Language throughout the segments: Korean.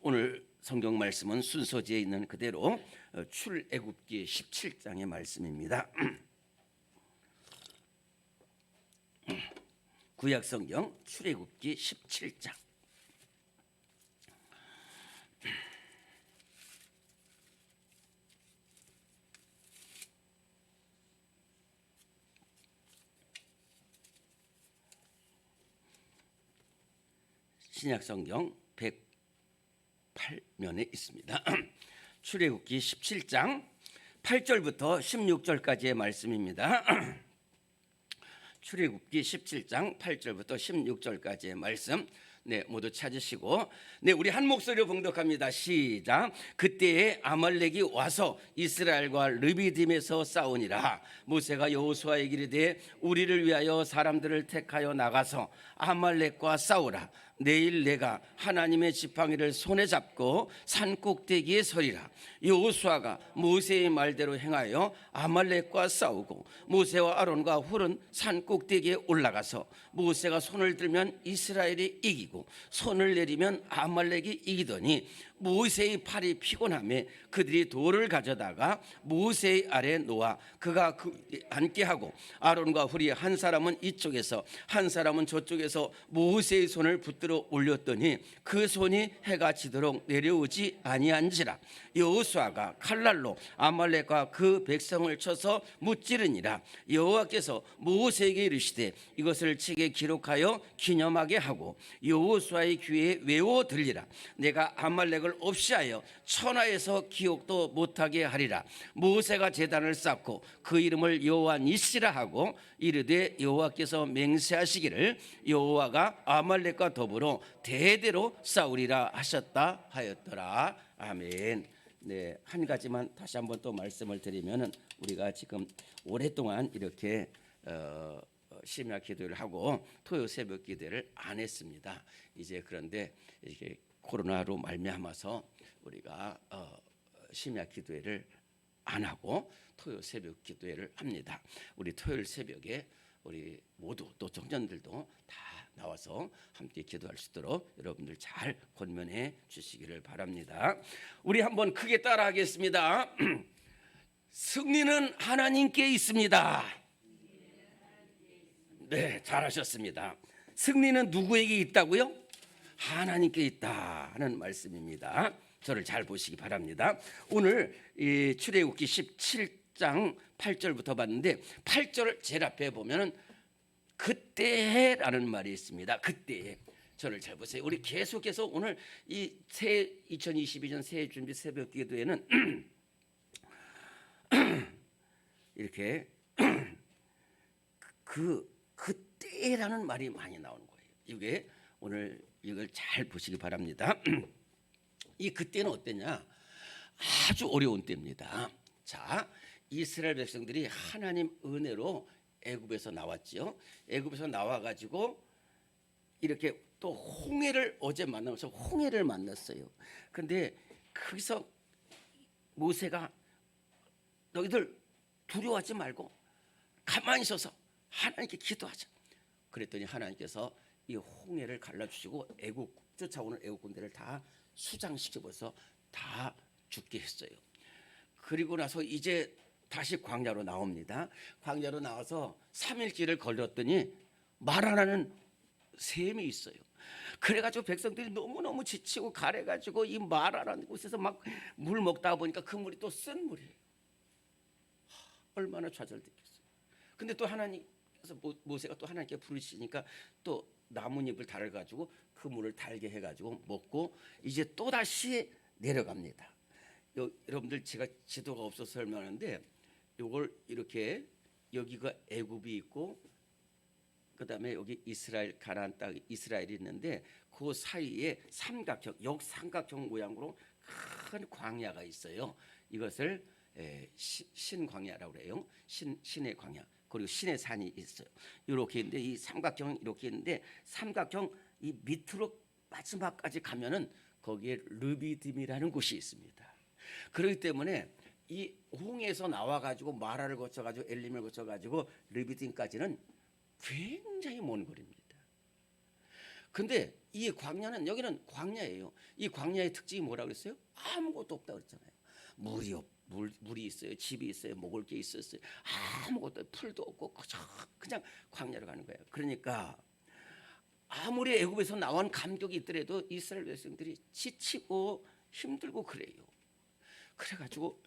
오늘 성경 말씀은 순서지에 있는 그대로 출애굽기 17장의 말씀입니다. 구약 성경 출애굽기 17장. 신약 성경 108면에 있습니다. 출애굽기 17장 8절부터 16절까지의 말씀입니다. 출애굽기 17장 8절부터 16절까지의 말씀, 모두 찾으시고, 우리 한 목소리로 봉독합니다. 시작. 그때에 아말렉이 와서 이스라엘과 르비딤에서 싸우니라. 모세가 여호수아에게 이르되 우리를 위하여 사람들을 택하여 나가서 아말렉과 싸우라. 내일 내가 하나님의 지팡이를 손에 잡고 산 꼭대기에 서리라. 여호수아가 모세의 말대로 행하여 아말렉과 싸우고 모세와 아론과 훌은 산 꼭대기에 올라가서 모세가 손을 들면 이스라엘이 이기고 손을 내리면 아말렉이 이기더니 모세의 팔이 피곤하며 그들이 돌을 가져다가 모세의 아래에 놓아 그가 앉게 하고 아론과 훌이 한 사람은 이쪽에서 한 사람은 저쪽에서 모세의 손을 붙들어 올렸더니 그 손이 해가 지도록 내려오지 아니한지라. 여호수아가 칼날로 아말렉과 그 백성을 쳐서 무찌르니라. 여호와께서 모세에게 이르시되 이것을 책에 기록하여 기념하게 하고 여호수아의 귀에 외워 들리라. 내가 아말렉을 없이 하여 천하에서 기억도 못하게 하리라. 모세가 제단을 쌓고 그 이름을 여호와 니시라 하고 이르되 여호와께서 맹세하시기를 여호와가 아말렉과 더불어 대대로 싸우리라 하셨다 하였더라. 아멘. 한 가지만 다시 한번 또 말씀을 드리면은 우리가 지금 오랫동안 이렇게 심야 기도를 하고 토요 새벽 기도를 안 했습니다. 이제 그런데 이렇게 코로나로 말미암아서 우리가 심야 기도회를 안 하고 토요 새벽 기도회를 합니다. 우리 토요일 새벽에 우리 모두 또 청년들도 다 나와서 함께 기도할 수 있도록 여러분들 잘 권면해 주시기를 바랍니다. 우리 한번 크게 따라하겠습니다. 승리는 하나님께 있습니다. 네, 잘하셨습니다. 승리는 누구에게 있다고요? 하나님께 있다는 말씀입니다. 저를 잘 보시기 바랍니다. 오늘 이 출애굽기 17장 8절부터 봤는데 8절을 제일 앞에 보면은 그때라는 말이 있습니다. 그때. 저를 잘 보세요. 우리 계속해서 오늘 이 새 2022년 새해 준비 새벽 기도에는 이렇게 그때라는 말이 많이 나오는 거예요. 이게 오늘 이걸 잘 보시기 바랍니다. 이 그때는 어땠냐? 아주 어려운 때입니다. 자, 이스라엘 백성들이 하나님 은혜로 애굽에서 나왔지요. 애굽에서 나와가지고 이렇게 또 홍해를 어제 만나면서 홍해를 만났어요. 근데 거기서 모세가 너희들 두려워하지 말고 가만히 있어서 하나님께 기도하자. 그랬더니 하나님께서 이 홍해를 갈라주시고 애굽 쫓아오는 애굽 군대를 다 수장시켜버려서 다 죽게 했어요. 그리고 나서 이제 다시 광야로 나옵니다. 광야로 나와서 3일길을 걸렸더니 마라라는 샘이 있어요. 그래가지고 백성들이 너무너무 지치고 가래가지고 이 마라라는 곳에서 막 물 먹다 보니까 그 물이 또 쓴 물이에요. 얼마나 좌절됐겠어요. 근데 또 하나님께서 모세가 또 하나님께 부르시니까 또 나뭇잎을 달아가지고 그 물을 달게 해가지고 먹고 이제 또 다시 내려갑니다. 여러분들 제가 지도가 없어서 설명하는데 요걸 이렇게 여기가 애굽이 있고 그 다음에 여기 이스라엘 가나안 땅 이스라엘이 있는데 그 사이에 삼각형 역삼각형 모양으로 큰 광야가 있어요. 이것을 신광야라고 그래요. 신의 광야. 그리고 신의 산이 있어요. 이렇게 있는데 이 삼각형 이렇게 있는데 삼각형 이 밑으로 마지막까지 가면은 거기에 르비딤이라는 곳이 있습니다. 그렇기 때문에 이 홍해에서 나와가지고 마라를 거쳐가지고 엘림을 거쳐가지고 르비딤까지는 굉장히 먼 거리입니다. 근데 이 광야는 여기는 광야예요. 이 광야의 특징이 뭐라고 그랬어요? 아무것도 없다 그랬잖아요. 물이 있어요. 집이 있어요. 먹을 게 있었어요. 아무것도 풀도 없고 그냥 광야로 가는 거예요. 그러니까 아무리 애굽에서 나온 감격이 있더라도 이스라엘 백성들이 지치고 힘들고 그래요. 그래가지고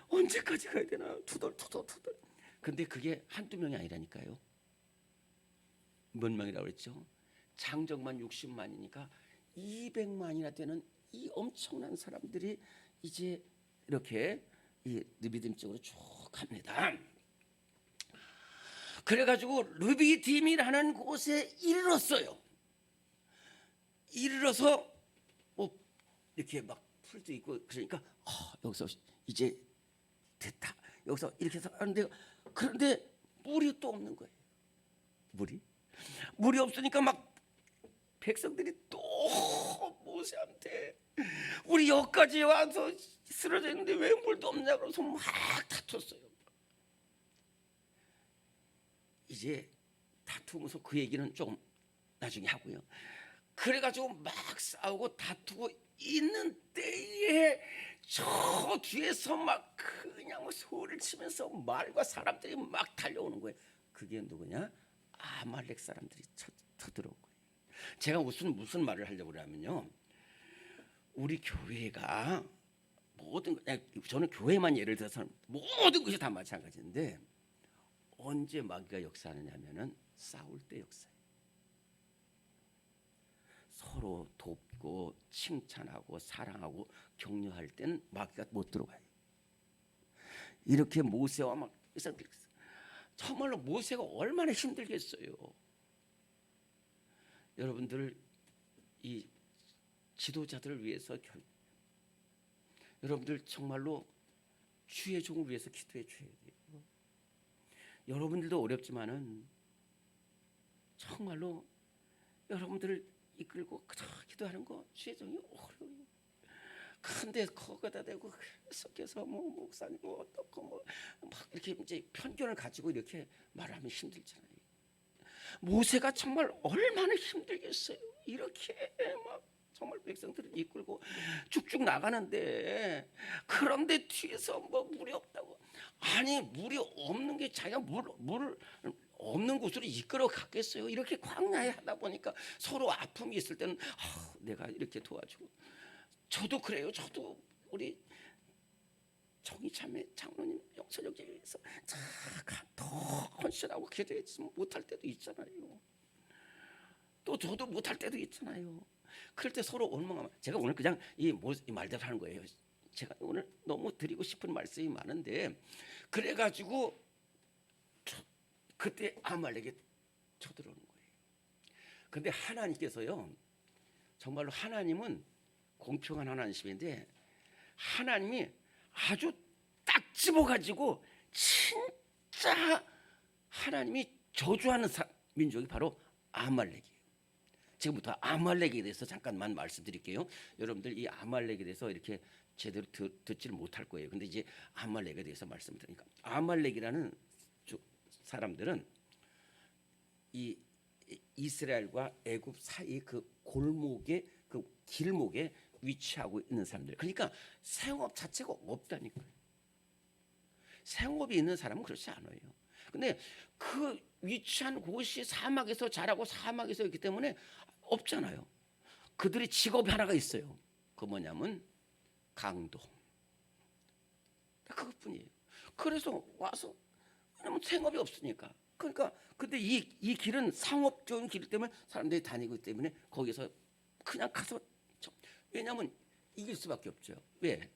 언제까지 가야 되나 투덜투덜. 근데 그게 한두 명이 아니라니까요. 몇 명이라고 그랬죠? 장정만 60만이니까 200만이나 되는 이 엄청난 사람들이 이제 이렇게 이 르비딤 쪽으로 쭉 갑니다. 그래가지고 르비딤이라는 곳에 이르렀어요. 이르러서 뭐 이렇게 막 풀도 있고 그러니까 여기서 이제 됐다. 여기서 이렇게 해서 하는데 그런데 물이 또 없는 거예요. 물이 없으니까 막 백성들이 또 모세한테 우리 여기까지 와서 쓰러져 있는데 왜 물도 없냐 그래서 막 다퉜어요. 이제 다투면서 그 얘기는 좀 나중에 하고요. 그래가지고 막 싸우고 다투고 있는 때에 저 뒤에서 막 그냥 소리를 치면서 말과 사람들이 막 달려오는 거예요. 그게 누구냐? 아말렉 사람들이 쳐들어온 거예요. 제가 무슨 말을 하려고 하면요, 우리 교회가 저는 교회만 예를 들어서 모든 것이 다 마찬가지인데 언제 마귀가 역사하느냐면은 싸울 때 역사해요. 서로 돕고 칭찬하고 사랑하고 격려할 때는 마귀가 못 들어가요. 이렇게 모세와 막 정말로 모세가 얼마나 힘들겠어요. 여러분들 이 지도자들을 위해서 여러분들 정말로 주의 종을 위해서 기도해 줘야 돼요. 여러분들도 어렵지만은 정말로 여러분들을 이끌고 기도하는 거 주의 종이 어려워요. 근데 거기다 대고 계속해서 뭐 목사님 뭐 어떻고 뭐 막 이렇게 이제 편견을 가지고 이렇게 말하면 힘들잖아요. 모세가 정말 얼마나 힘들겠어요. 이렇게 막 정말 백성들을 이끌고 쭉쭉 나가는데 그런데 뒤에서 뭐 물이 없다고 아니 물이 없는 게 자기가 물을 없는 곳으로 이끌어 갔겠어요. 이렇게 광야에 하다 보니까 서로 아픔이 있을 때는 내가 이렇게 도와주고 저도 그래요. 저도 우리 정의참회 장로님 영선혁에 위해서 더 헌신하고 기도했지 못할 때도 있잖아요. 또 저도 못할 때도 있잖아요. 그럴 때 서로 원망하면 제가 오늘 그냥 이 말대로 하는 거예요. 제가 오늘 너무 드리고 싶은 말씀이 많은데 그래가지고 그때 아말렉에 쳐들어오는 거예요. 근데 하나님께서요 정말로 하나님은 공평한 하나님이신데 하나님이 아주 딱 집어가지고 진짜 하나님이 저주하는 민족이 바로 아말렉이에요. 지금부터 아말렉에 대해서 잠깐만 말씀드릴게요. 여러분들 이 아말렉에 대해서 이렇게 제대로 듣지를 못할 거예요. 근데 이제 아말렉에 대해서 말씀드리니까 아말렉이라는 사람들은 이 이스라엘과 애굽 사이 그 골목에 그 길목에 위치하고 있는 사람들. 그러니까 생업 자체가 없다니까요. 생업이 있는 사람은 그렇지 않아요. 근데 그 위치한 곳이 사막에서 자라고 사막에서 있기 때문에 없잖아요. 그들의 직업이 하나가 있어요. 그 뭐냐면 강도. 그것뿐이에요. 그래서 와서 왜냐면 생업이 없으니까. 그러니까 근데 이 길은 상업적인 길 때문에 사람들이 다니고 있기 때문에 거기서 그냥 가서 왜냐하면 이길 수밖에 없죠. 왜?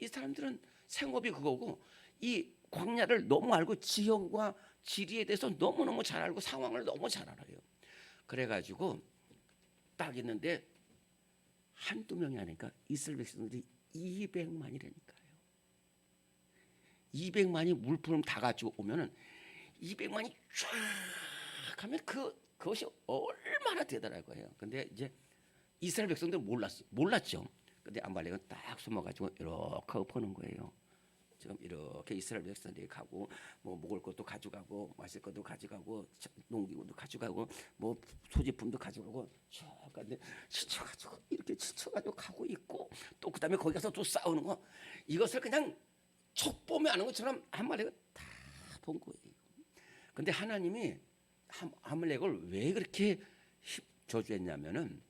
이 사람들은 생업이 그거고 이 광야를 너무 알고 지형과 지리에 대해서 너무너무 잘 알고 상황을 너무 잘 알아요. 그래가지고 딱 있는데 한두 명이 아니니까 이스라엘 백성들이 200만이라니까요. 200만이 물품 다 가지고 오면은 200만이 쫙 하면 그것이 얼마나 대단할 거예요. 근데 이제 이스라엘 백성들은 몰랐죠. 근데 아말렉은 딱 숨어가지고 이렇게 보는 거예요. 지금 이렇게 이스라엘 백성들이 가고 뭐 먹을 것도 가져가고 마실 것도 가져가고 농기구도 가져가고 뭐 소지품도 가져가고 근데 지쳐가지고 이렇게 지쳐가지고 가고 있고 또 그다음에 거기 가서 또 싸우는 거 이것을 그냥 촉보며 하는 것처럼 아말렉은 다 본 거예요. 근데 하나님이 아말렉을 왜 그렇게 저주했냐면은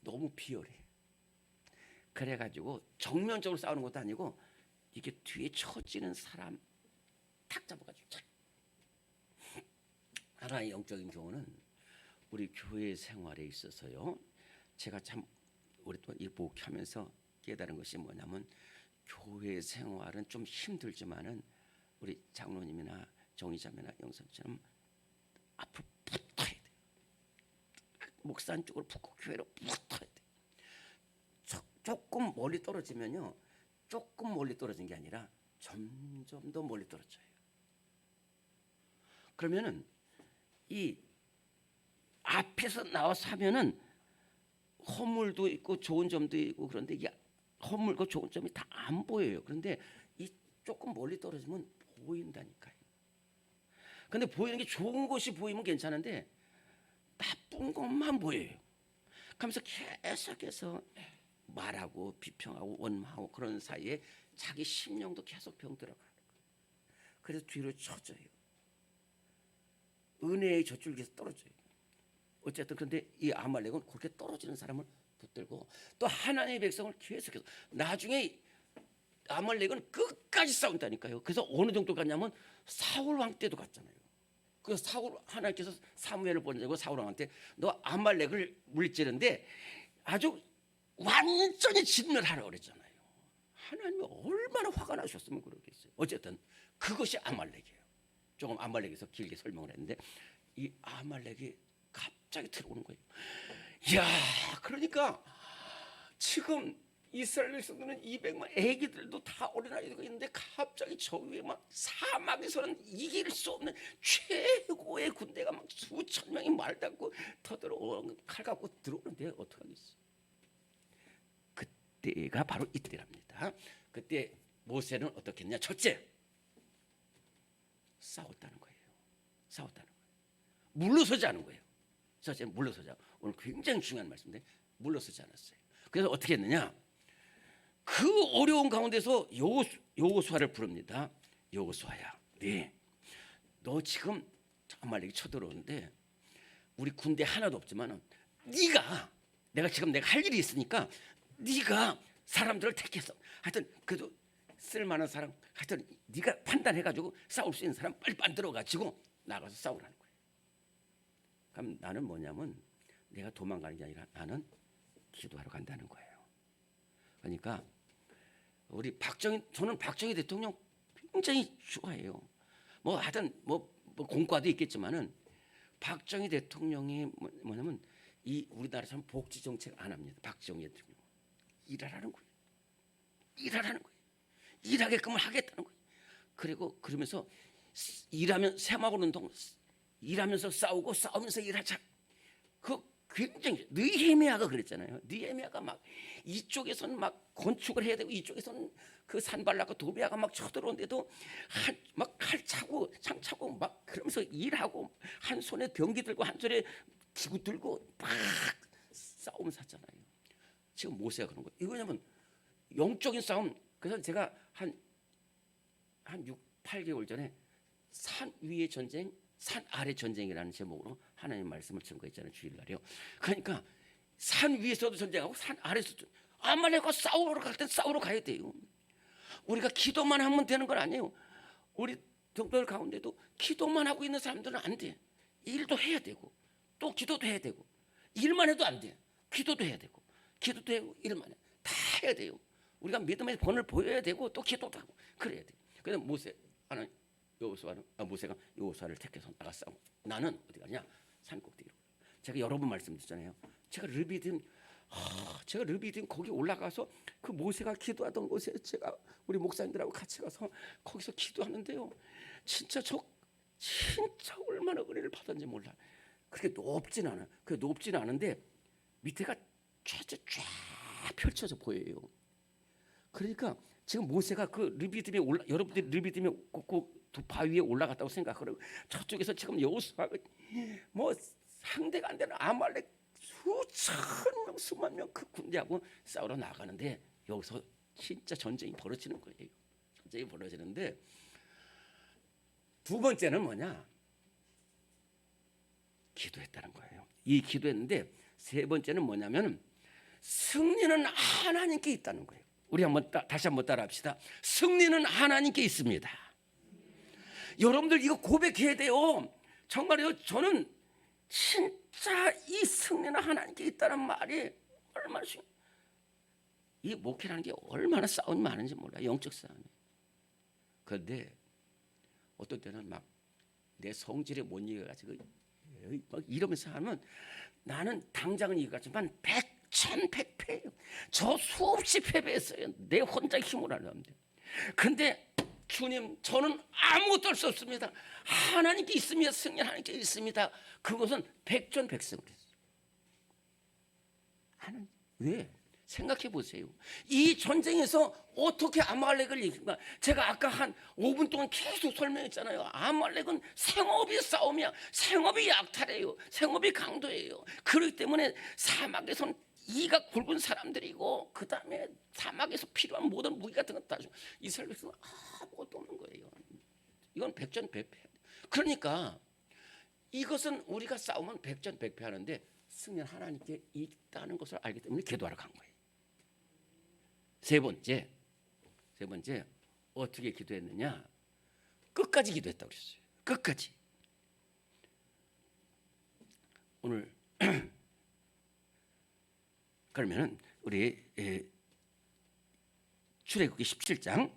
너무 비열해. 그래가지고 정면적으로 싸우는 것도 아니고 이게 뒤에 처지는 사람 탁 잡아가지고 착. 하나의 영적인 교훈은 우리 교회 생활에 있어서요. 제가 참 오랫동안 이 목회하면서 깨달은 것이 뭐냐면 교회 생활은 좀 힘들지만은 우리 장로님이나 정의자매나 영선처럼 앞으로 붙어야 돼. 목사 쪽으로 붙고 교회로 붙어야 돼. 조금 멀리 떨어지면요. 조금 멀리 떨어진 게 아니라 점점 더 멀리 떨어져요. 그러면은 이 앞에서 나와서 하면은 허물도 있고 좋은 점도 있고 그런데 이게 허물과 좋은 점이 다 안 보여요. 그런데 이 조금 멀리 떨어지면 보인다니까요. 근데 보이는 게 좋은 것이 보이면 괜찮은데 나쁜 것만 보여요. 그러면서 계속해서 말하고 비평하고 원망하고 그런 사이에 자기 심령도 계속 병들어가는 거예요. 그래서 뒤로 쳐져요. 은혜의 젖줄기에서 떨어져요. 어쨌든 그런데 이 아말렉은 그렇게 떨어지는 사람을 붙들고 또 하나님의 백성을 계속해서 나중에 아말렉은 끝까지 싸운다니까요. 그래서 어느 정도 갔냐면 사울 왕 때도 갔잖아요. 그래서 사울 하나님께서 사무엘을 보내고 사울 왕한테 너 아말렉을 물리치는데 아주 완전히 진멸하라고 그랬잖아요. 하나님이 얼마나 화가 나셨으면 그러겠어요. 어쨌든 그것이 아말렉이에요. 조금 아말렉에서 길게 설명을 했는데 이 아말렉이 갑자기 들어오는 거예요. 이야, 그러니까 지금 이스라엘 백성들은 200만 애기들도 다 어린아이들이 있는데 갑자기 저 위에 막 사막에서는 이길 수 없는 최고의 군대가 막 수천 명이 말 닫고 터들어 칼 갖고 들어오는데 어떡하겠어요. 그때가 바로 이때랍니다. 그때 모세는 어떻게 했냐? 첫째, 싸웠다는 거예요. 싸웠다는 거예요. 물러서지 않은 거예요. 첫째, 물러서자. 오늘 굉장히 중요한 말씀인데 물러서지 않았어요. 그래서 어떻게 했느냐? 그 어려운 가운데서 여호수아를 부릅니다. 여호수아야, 네, 너 지금 아말렉이 쳐들어오는데 우리 군대 하나도 없지만 내가 지금 할 일이 있으니까 네가 사람들을 택해서 하여튼 그래도 쓸만한 사람 하여튼 네가 판단해가지고 싸울 수 있는 사람 빨리 만들어가지고 나가서 싸우라는 거예요. 그럼 나는 뭐냐면 내가 도망가는 게 아니라 나는 기도하러 간다는 거예요. 그러니까 저는 박정희 대통령 굉장히 좋아해요. 뭐 하여튼 뭐 공과도 있겠지만은 박정희 대통령이 뭐냐면 이 우리나라처럼 복지 정책 안 합니다. 박정희 대통령 일하라는 거예요. 일하라는 거예요. 일하게끔 하겠다는 거예요. 그리고 그러면서 일하면 새마을 운동 일하면서 싸우고 싸우면서 일하자. 그 굉장히 느헤미야가 그랬잖아요. 느헤미야가 막 이쪽에서는 막 건축을 해야 되고 이쪽에서는 그 산발락과 도비아가 막 쳐들어오는데도 막 칼 차고 창 차고 막 그러면서 일하고 한 손에 병기 들고 한 손에 기구 들고 막 싸우면서 하잖아요. 지금 모세가 그런 거예요. 이거냐면 영적인 싸움. 그래서 제가 한 6, 8개월 전에 산 위의 전쟁, 산 아래 전쟁이라는 제목으로 하나님 말씀을 증거했잖아요. 주일날이요. 그러니까 산 위에서도 전쟁하고 산 아래서도 아말렉과 싸우러 갈 땐 싸우러 가야 돼요. 우리가 기도만 하면 되는 건 아니에요. 우리 성도들 가운데도 기도만 하고 있는 사람들은 안 돼. 일도 해야 되고 또 기도도 해야 되고 일만 해도 안 돼. 기도도 해야 되고 기도도 해고 일만 해. 다 해야 돼요. 우리가 믿음의 본을 보여야 되고 또 기도도 하고 그래야 돼. 그래서 모세가 여호수아를 택해서 나가 싸우고 나는 어디 가냐? 산 꼭대기로. 제가 여러 번 말씀드렸잖아요. 제가 르비딤 거기 올라가서 그 모세가 기도하던 곳에 제가 우리 목사님들하고 같이 가서 거기서 기도하는데요. 진짜 얼마나 은혜를 받았는지 몰라. 그렇게 높진 않아. 그 높지는 않은데 밑에가 쫙 펼쳐져 보여요. 그러니까 지금 모세가 그 르비딤에 여러분들이 르비딤에 그 바위에 올라갔다고 생각하고 저쪽에서 지금 여호수아가 뭐 상대가 안 되는 아말렉 수천 명 수만 명 그 군대하고 싸우러 나가는데 여기서 진짜 전쟁이 벌어지는 거예요. 전쟁이 벌어지는데 두 번째는 뭐냐? 기도했다는 거예요. 이 기도했는데 세 번째는 뭐냐면 승리는 하나님께 있다는 거예요. 우리 다시 한번 따라합시다. 승리는 하나님께 있습니다. 여러분들 이거 고백해야 돼요. 정말요. 저는 진짜 이 승리는 하나님께 있다는 말이 얼마나 이 목회라는 게 얼마나 싸움이 많은지 몰라. 영적 싸움이. 그런데 어떤 때는 막 내 성질에 못 이겨가지고 막 이러면서 하면 나는 당장은 이겨갔지만 백천백패예요. 저 수없이 패배했어요. 내 혼자 힘을 하려는데. 근데 주님, 저는 아무것도 할 수 없습니다. 하나님께 있습니다. 승리 하나님께 있습니다. 그것은 백전백승을 했어요. 하나님, 왜? 생각해 보세요. 이 전쟁에서 어떻게 아말렉을 이긴가? 제가 아까 한 5분 동안 계속 설명했잖아요. 아말렉은 생업이 싸움이야. 생업이 약탈이에요. 생업이 강도예요. 그렇기 때문에 사막에선 이가 굵은 사람들이고 그 다음에 사막에서 필요한 모든 무기 같은 것 다 줘. 이스라엘 백성은 아무것도 없는 거예요. 이건 백전백패. 그러니까 이것은 우리가 싸우면 백전백패하는데 승리는 하나님께 있다는 것을 알기 때문에 기도하러 간 거예요. 세 번째 어떻게 기도했느냐? 끝까지 기도했다고 그랬어요. 끝까지. 오늘 그러면은 우리 출애굽기 17장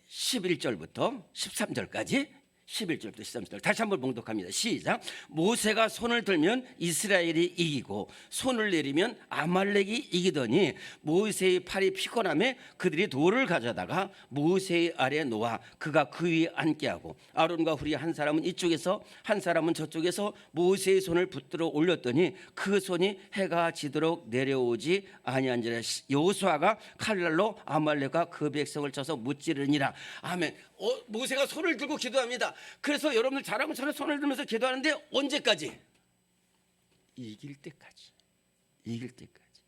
11절부터 13절까지 11절부터 13절 다시 한번 봉독합니다. 시작. 모세가 손을 들면 이스라엘이 이기고 손을 내리면 아말렉이 이기더니 모세의 팔이 피곤함에 그들이 돌을 가져다가 모세의 아래에 놓아 그가 그 위에 앉게 하고 아론과 훌이 한 사람은 이쪽에서 한 사람은 저쪽에서 모세의 손을 붙들어 올렸더니 그 손이 해가 지도록 내려오지 아니한지라. 여호수아가 칼날로 아말렉과 그 백성을 쳐서 무찌르니라. 아멘. 모세가 손을 들고 기도합니다. 그래서 여러분들 잘하고 저는 손을 들면서 기도하는데 언제까지? 이길 때까지. 이길 때까지.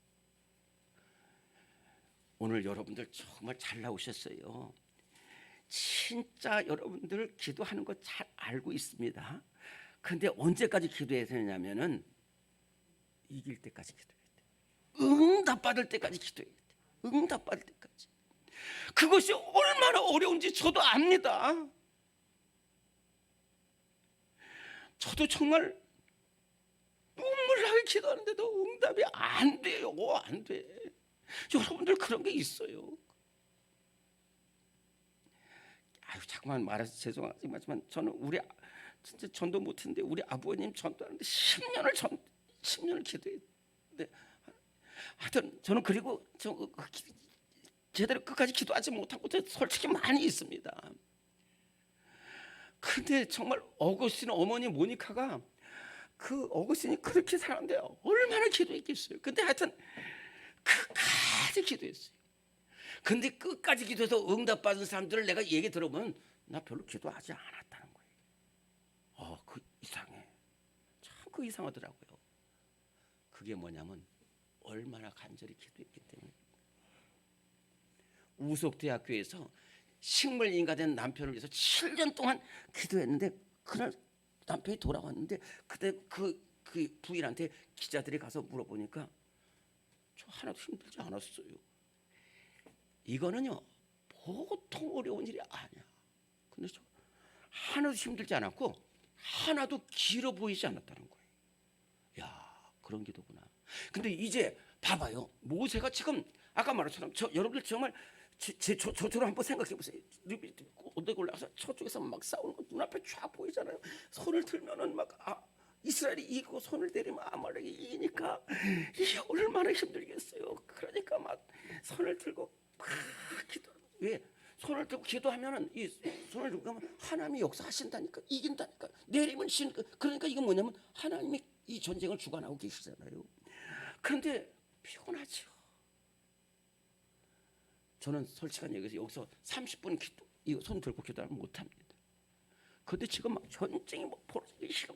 오늘 여러분들 정말 잘 나오셨어요. 진짜 여러분들 기도하는 거 잘 알고 있습니다. 근데 언제까지 기도해야 되냐면은 이길 때까지 기도해야 돼. 응답 받을 때까지 기도해야 돼. 응답 받을 때까지. 그것이 얼마나 어려운지 저도 압니다. 저도 정말 눈물 나게 기도하는데도 응답이 안 돼요. 안 돼. 여러분들 그런 게 있어요. 아유, 자꾸만 말해서 죄송하지만 저는 진짜 전도 못했는데 우리 아버님 전도하는데 10년을 기도했는데 하여튼 저는 그리고 제대로 끝까지 기도하지 못한 것도 솔직히 많이 있습니다. 근데 정말 어거스틴 어머니 모니카가 그 어거스틴이 그렇게 살았는데 얼마나 기도했겠어요. 근데 하여튼 끝까지 기도했어요. 근데 끝까지 기도해서 응답받은 사람들을 내가 얘기 들어보면 나 별로 기도하지 않았다는 거예요. 그 이상해. 참 그 이상하더라고요. 그게 뭐냐면 얼마나 간절히 기도했기 때문에. 우석대학교에서 식물인가 된 남편을 위해서 7년 동안 기도했는데 그날 남편이 돌아왔는데 그때 그 부인한테 기자들이 가서 물어보니까 저 하나도 힘들지 않았어요. 이거는요 보통 어려운 일이 아니야. 근데 저 하나도 힘들지 않았고 하나도 길어 보이지 않았다는 거예요. 야, 그런 기도구나. 근데 이제 봐봐요. 모세가 지금 아까 말했처럼 여러분들 정말 저처럼 한번 생각해 보세요. 언덕에 올라가서 저쪽에서 막 싸우는 거 눈앞에 쫙 보이잖아요. 손을 들면은 막 이스라엘이 이기고 손을 내리면 아말렉이 이기니까 이게 얼마나 힘들겠어요. 그러니까 막 손을 들고 막 기도. 왜? 손을 들고 기도하면은 이 손을 들고 가면 하나님이 역사하신다니까, 이긴다니까. 내리면 그러니까 이건 뭐냐면 하나님이 이 전쟁을 주관하고 계시잖아요. 그런데 피곤하죠. 저는 솔직한 얘기해서 여기서 30분 이거 손 들고 기도하면 못합니다. 근데 지금 막 전쟁이 뭐 벌어지기 지금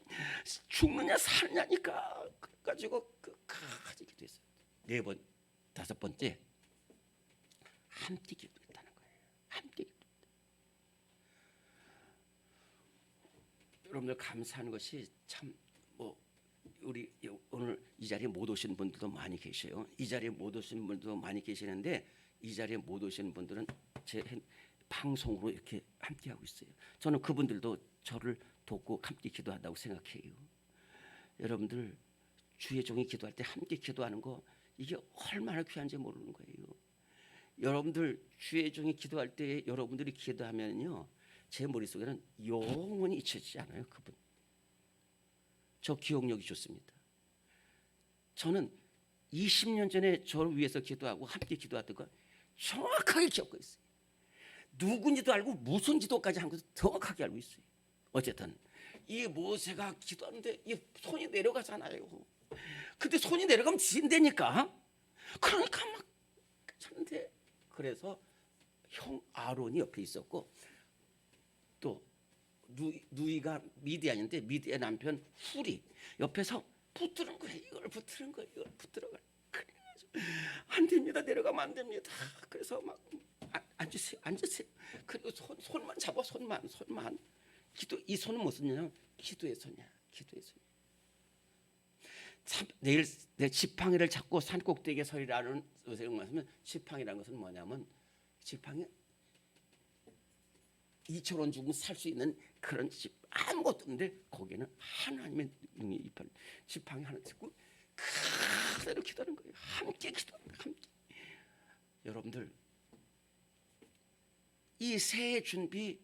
죽느냐 사느냐니까 그래가지고 끝까지 기도했어요. 4번, 5번째 함께 기도했다는 거예요. 함께 기도. 여러분들 감사한 것이 참 뭐 우리 오늘 이 자리에 못 오신 분들도 많이 계셔요. 이 자리에 못 오신 분들도 많이 계시는데 이 자리에 못 오신 분들은 제 방송으로 이렇게 함께 하고 있어요. 저는 그분들도 저를 돕고 함께 기도한다고 생각해요. 여러분들 주의 종이 기도할 때 함께 기도하는 거 이게 얼마나 귀한지 모르는 거예요. 여러분들 주의 종이 기도할 때 여러분들이 기도하면요, 제 머릿속에는 영원히 잊혀지지 않아요. 그분. 저 기억력이 좋습니다. 저는 20년 전에 저를 위해서 기도하고 함께 기도했던 거 정확하게 기억하고 있어요. 누군지도 알고 무슨 지도까지 한 것도 정확하게 알고 있어요. 어쨌든 이 모세가 기도하는데 이 손이 내려가잖아요. 근데 손이 내려가면 진대니까 그러니까 막 괜찮은데 그래서 형 아론이 옆에 있었고 또 누이가 미디안인데 미디안 남편 훌이 옆에서 붙드는 거예요. 이걸 붙드는 거예요. 이걸 붙들어가. 그래가지고 안 됩니다. 내려가면 안 됩니다. 그래서 막 앉으세요. 그리고 손만 잡아. 손만. 이 손은 무슨 일이냐면 기도의 손이야. 기도의 손. 참 내일 내 지팡이를 잡고 산꼭대기에 서리라는 요새는 말하면 지팡이라는 것은 뭐냐면 지팡이 2천 원 주고 살 수 있는 그런 집 아무것도 없는데 거기는 하나님의 능력이 입힌 지팡이 하나 듣고 그대로 기도하는 거예요. 함께 기도하는 거예요. 함께. 여러분들 이 새해 준비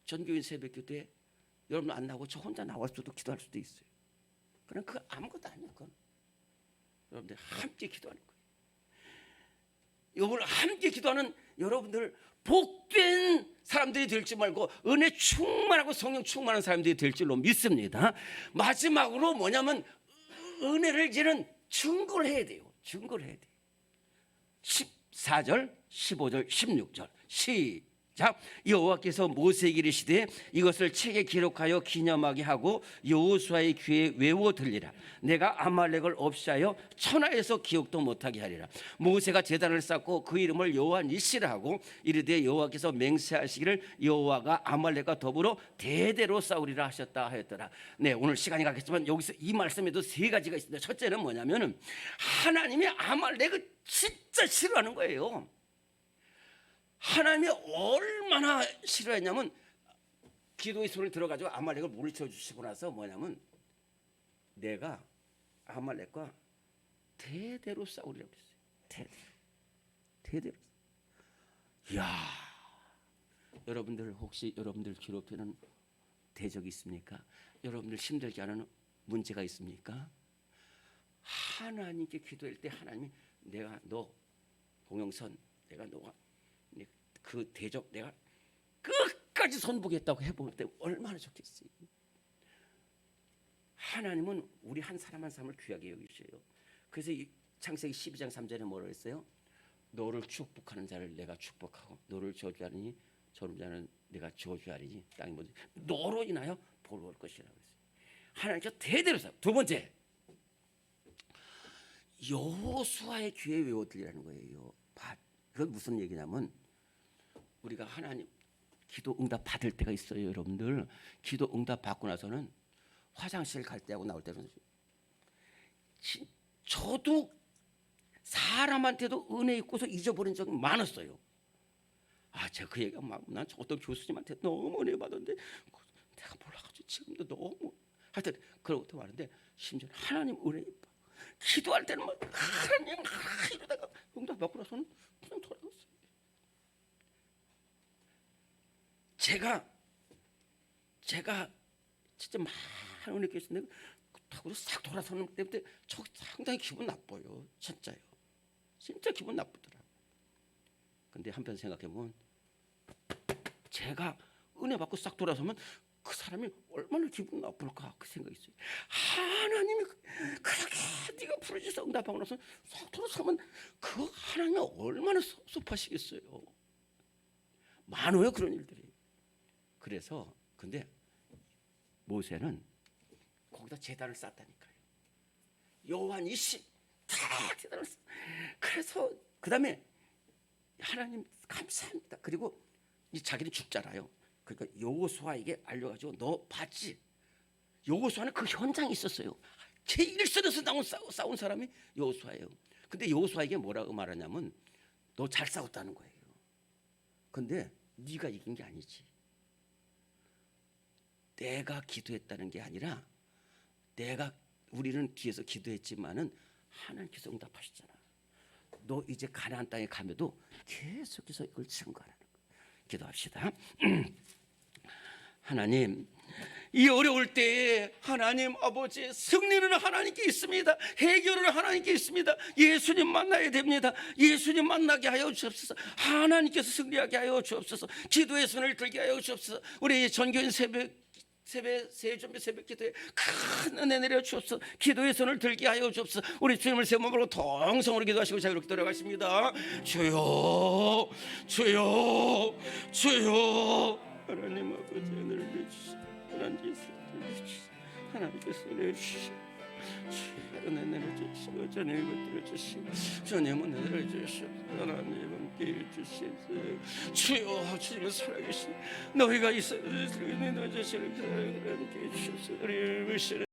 전교인 새벽기도에 여러분 안 나오고 저 혼자 나올 수도 기도할 수도 있어요. 그럼 그 아무것도 아니에요. 그건 여러분들 함께 기도하는 거예요. 여러분 함께 기도하는 여러분들 복된 사람들이 될지 말고 은혜 충만하고 성령 충만한 사람들이 될 줄로 믿습니다. 마지막으로 뭐냐면 은혜를 이제는 증거를 해야 돼요. 증거를 해야 돼요. 14절, 15절, 16절 시작. 여호와께서 모세에게 이르시되 이것을 책에 기록하여 기념하게 하고 여호수아의 귀에 외워 들리라. 내가 아말렉을 없이하여 천하에서 기억도 못하게 하리라. 모세가 제단을 쌓고 그 이름을 여호와 니시라 하고 이르되 여호와께서 맹세하시기를 여호와가 아말렉과 더불어 대대로 싸우리라 하셨다 하였더라. 네, 오늘 시간이 가겠지만 여기서 이 말씀에도 3가지가 있습니다. 첫째는 뭐냐면은 하나님이 아말렉을 진짜 싫어하는 거예요. 하나님이 얼마나 싫어했냐면 기도의 손을 들어가지고 아말렉을 물리쳐 주시고 나서 뭐냐면 내가 아말렉과 대대로 싸우리라고 했어요. 대대로. 이야, 여러분들 혹시 여러분들 괴롭히는 대적이 있습니까? 여러분들 힘들게 하는 문제가 있습니까? 하나님께 기도할 때 하나님이 내가 너 공영선 내가 너가 그 대적 내가 끝까지 손보겠다고 해볼 때 얼마나 좋겠어요. 하나님은 우리 한 사람 한 사람을 귀하게 여기셔요. 그래서 이 창세기 12장 3절에 뭐라고 했어요? 너를 축복하는 자를 내가 축복하고 너를 저주하니 저런 자는 내가 저주하리니 땅이 뭐지? 너로 인하여 복을 올 것이라고 했어요. 하나님께서 대대로 사. 두 번째 여호수아의 귀에 외워들리라는 거예요. 그건 무슨 얘기냐면 우리가 하나님 기도 응답 받을 때가 있어요. 여러분들 기도 응답 받고 나서는 화장실 갈 때하고 나올 때는 저도 사람한테도 은혜 있고서 잊어버린 적이 많았어요. 제가 그 얘기가 난 어떤 교수님한테 너무 은혜 받았는데 내가 몰라가지고 지금도 너무 하여튼 그런 것도 많은데 심지어 하나님 은혜 기도할 때는 막 하나님 이러다가 응답 받고 나서는 그냥 돌아갔어요. 제가 진짜 많은 은혜 계신데 타고 싹 돌아서는 때부터 저 상당히 기분 나빠요. 진짜요. 진짜 기분 나쁘더라. 근데 한편 생각해보면 제가 은혜 받고 싹 돌아서면 그 사람이 얼마나 기분 나쁠까 그 생각이 있어요. 하나님이 그렇게 네가 부르짖어 응답하고 나서 서로 서면 그 하나님이 얼마나 섭섭하시겠어요. 많아요 그런 일들이. 그래서 근데 모세는 거기다 제단을 쌓았다니까요. 여호와 니시 다 제단을 쌓. 그래서 그 다음에 하나님 감사합니다. 그리고 이 자기는 죽잖아요. 그러니까 여호수아에게 알려가지고 너 봤지? 여호수아는 그 현장에 있었어요. 제1선에서 싸운 사람이 여호수아예요. 근데 여호수아에게 뭐라고 말하냐면 너 잘 싸웠다는 거예요. 근데 네가 이긴 게 아니지. 내가 기도했다는 게 아니라 우리는 뒤에서 기도했지만은 하나님께서 응답하셨잖아. 너 이제 가나안 땅에 가면도 계속해서 이걸 증거하라는 거예요. 기도합시다. 하나님, 이 어려울 때에 하나님 아버지 승리는 하나님께 있습니다. 해결은 하나님께 있습니다. 예수님 만나야 됩니다. 예수님 만나게 하여 주옵소서. 하나님께서 승리하게 하여 주옵소서. 기도의 손을 들게 하여 주옵소서. 우리 전교인 새준비 새벽 기도에 큰 은혜 내려 주옵소서. 기도의 손을 들게 하여 주옵소서. 우리 주님을 세 몸으로 동성으로 기도하시고 자유롭게 돌아가십니다. 주여 주여 주여. 하나님 아버지 은혜를 내주시고 하나님께서 내주시고 은혜 내려주시고 주님 내려주시고 주님 은혜 내려주시고 하나님 함께 해주시고 주여 주님은 살아계신 너희가 있어야 되는 너희 자신을 함께 해주시옵소서.